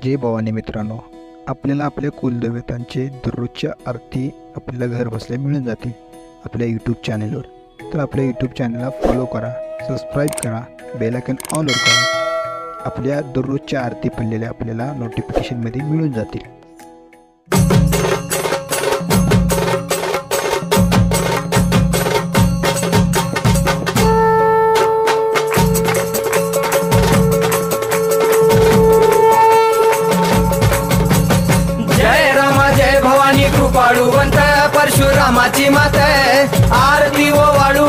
जय भवानी मित्रांनो, आपल्याला आपल्या कुलदेवतांचे दररोजच्या आरती आपल्याला घर बसल्या मिळून जातील आपल्या यूट्यूब चॅनलवर. तर आपल्या यूट्यूब चॅनलला फॉलो करा, सबस्क्राईब करा, बेल आयकॉन ऑलवर करा. आपल्या दररोजच्या आरती पडलेल्या आपल्याला नोटिफिकेशनमध्ये मिळून जातील. कृपाळुवंत परशुरामाची मात आरती ओ वाळू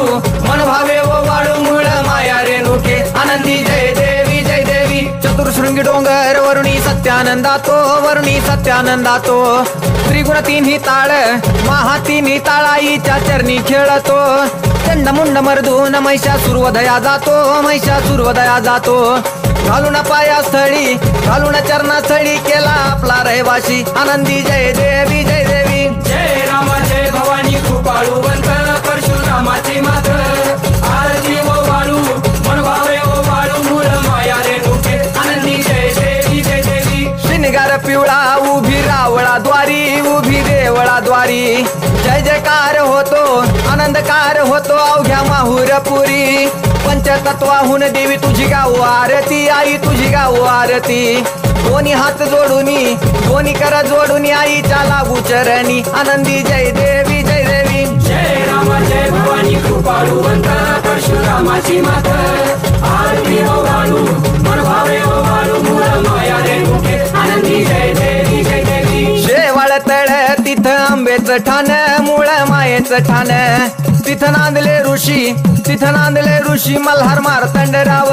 मन भावे ओ वाळू मूळ माया रेणुके आनंदी जय देवी जय देवी. चतुर्शृंगी डोंगर वरुणी सत्यानंदातो त्रिगुण तिन्ही ताळ महा तिन्ही ताळाईच्या चरणी खेळतो. चंडमुंड मर्दून महिषासुरवधया जातो घालून पायास्थळी घालून चरणास्थळी केला आपला रहिवाशी आनंदी जय देवी जय देवी. जय राम जय भवानी कृपाळुवंत परशुरामाची मात आरती ओ वाळू मन भावे ओ वाळू मूळ माया रेणुके आनंदी जय देवी जय देवी. श्रीनिगार पिवळा उभी देवळाद्वारी जय जयकार होतो आनंदकार होतो अवघ्या माहुरपुरी. पंचतत्वाहून देवी तुझी गाऊ आरती आई तुझी गाऊ आरती. दोन्ही हात जोडूनी दोन्ही कर जोडूनी आईच्या लागू चरणी आनंदी जय देवी जय देवी. जय राम जय भवानी कृपाळुवंत परशुरामाची मात आरती ओ वाळू मन भावे ओ वाळू मूळ माया रेणुके आनंदी जय देवी जय देवी. शेवाळ तळ तिथं आंबेचं ठाण मूळ मायेचं ठाण तिथं नांदले ऋषी मल्हार मार्तंडराव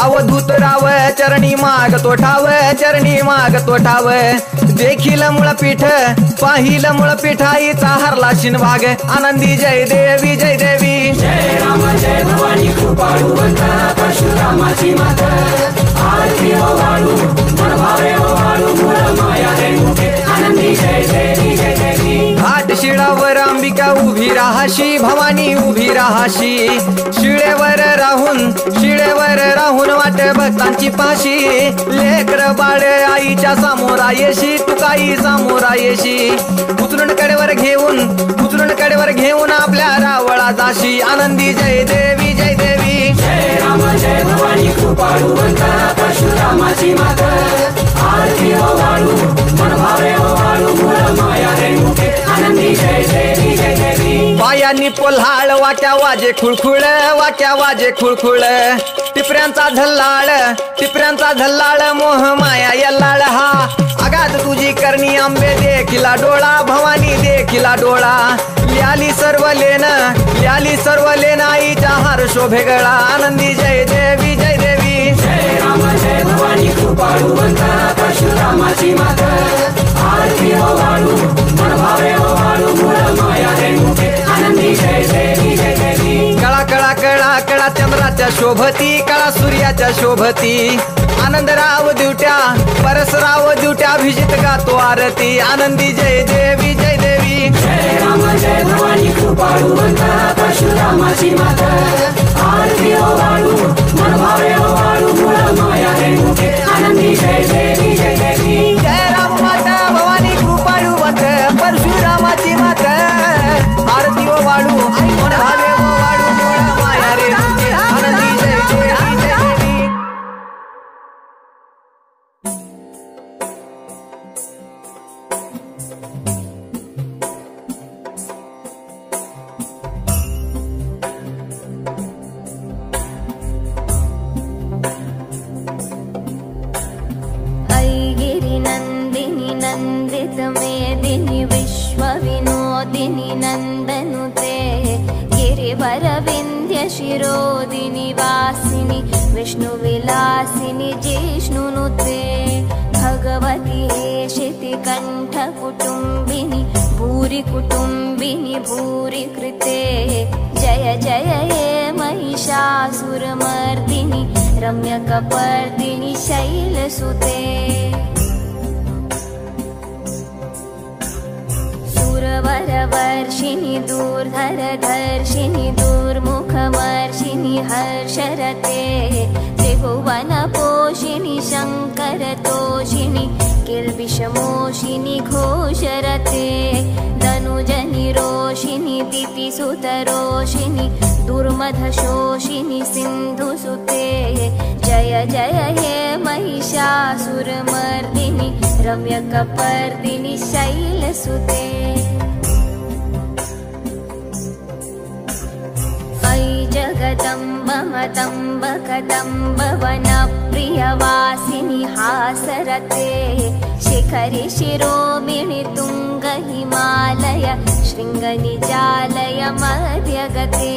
अवधूत राव चरणी मागतो ठाव देखील मुळपीठ पाहिलं मुळपीठ आईचा हरला शिनभाग आनंदी जय देवी जय देवी. जय राम जय भवानी कृपाळुवंत परशुरामाची मात आरती ओ वाळू मन भावे ओ वाळू मूळ माया रेणुके आनंदी जय देवी जय देवी. घाट शिळावर अंबिका उभी राहाशी भवानी उभी राहाशी शिळेवर राहून वाट भक्तांची पाशी लेकर बाळ आईच्या समोरा येशी तुकाई समोरा येशी उचलून कडेवर घेऊन आपल्या रावळा जाशी आनंदी जय देवी जय देवी. जय राम जय भवानी कृपाळुवंत परशुरामाची मात आरती ओ वाळू मन भावे ओ वाळू मूळ माया रेणुके आनंदी जय देवी जय देवी. पायांनी पोल्हाळ वाट्या वाजे खुळखुळ टिपऱ्यांचा झल्लाळ मोह माया यल्लाळ हा आगात तुझी करणी आंबे देखिला डोळा भवानी देखिला डोळा. ल्याली सर्व लेन आईच्या हार शोभे गळा आनंदी जय देवी जय देवी. जय राम जय भवानी कृपाळुवंत परशुरामाची मात आरती ओ वाळू मन भावे ओ वाळू मूळ माया रेणुके आनंदी जय देवी जय देवी. कळा चंद्राच्या शोभती कळा सूर्याच्या शोभती आनंदराव दिवट्या परसराव दिवट्या अभिजित गातो आरती आनंदी जय देवी जय देवी. जय राम जय भवानी कृपाळुवंत परशुरामाची मात आरती ओ वाळू मन भावे ओ वाळू मूळ माया रेणुके आनंदी जय देवी जय देवी. जय राम माता भवानी कृपाळुवंत परशुरामाची मात आरती ओ वाळू मन भावे ओ वाळू मूळ माया रेणुके आनंदी जय देवी जय देवी. नंदिनी नंदित मेदिनी विश्वविनोदिनी नंदनुते गिरिवर विंध्य शिरोदिनी वासिनी विष्णुविलासिनी जिष्णुनुते भगवती हेशिति कंठ कुटुंबिनी भूरि कुटुंबिनी भूरि कृते जय जय हे महिषासुरमर्दिनी रम्यकपर्दिनी शैलसुते. सुरवरवर्षिणि दूर्धरधर्षिणि दूर्मुखमर्षिणि हर्षरते त्रिभुवनपोषिणि शङ्करतोषिणि विषमोषिनि घोषरते धनुजनि रोषिनि दितिसुतरोषिनि दुर्मधशोषिनि सिन्धुसुते जय जय हे महिषासुरमर्दिनि रम्यकपर्दिनि शैलसुते अयि जगदम्ब मतम्ब कदम्ब वनप्रियवासिनि हासरते शिखरि शिरोमिणि तुङ्ग हिमालय शृङ्गनिजालय मध्यगते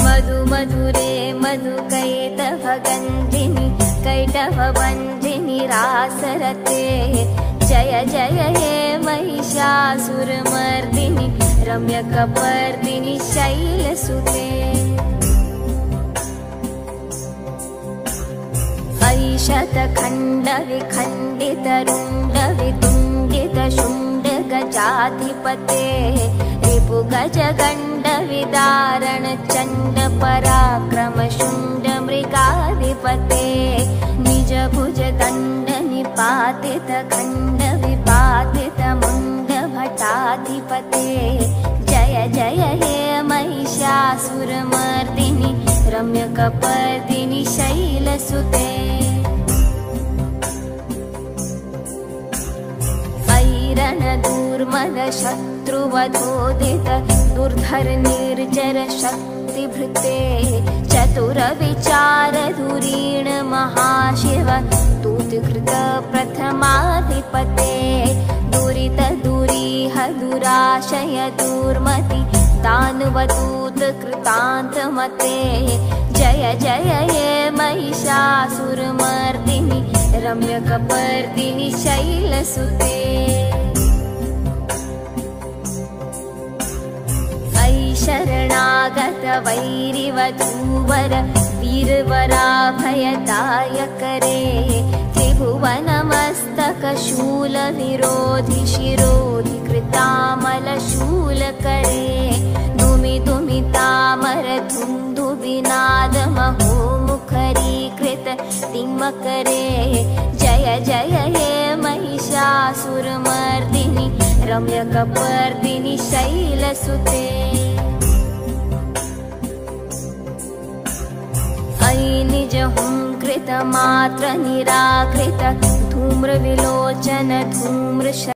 मधु मधुरे मधुकैटभगन्धिनि कैटभवन्धिनि रासरते जय जय हे महिषासुरमर्दिनि रम्यकपर्दिनि शैलसुते अयि शतखण्डविखण्डितरुण्डवितुण्डितशुण्डगजाधिपते रिपुगजगण्डविदारण चण्ड पराक्रम शुण्ड मृगाधिपते निजभुज दण्ड निपातित खण्ड विपातित मुण्ड भटाधिपते जय जय हे महिषासुरमर्दिनि रम्यकपर्दिनि शैलसुते ऐरणदूर्मद शत्रुवधोदित दुर्धर निर्जर शक्तिभृते चतुर विचार धुरीण महाशिव दूतकृत प्रथमाधिपते दुरित दुरीह दुराशय दुर्मति दानवदूत कृतान्तमते जय जय हे महिषासुरमर्दिनि रम्यकपर्दिनि शैलसुते अयि शरणागत वैरिवधूवर वीरवराभयदायकरे त्रिभुवनमस्तक शूल विरोधि शिरोधि कृतामल शूलकरे दुमि दुमि तामर धुन्धु विनाद महो मुखरीकृत तिम्मकरे जय जय हे महिषासुरमर्दिनि रम्यकपर्दिनि शैलसुते अयि निज हुंकृत मात्र निराकृत धूम्र विलोचन धूम्र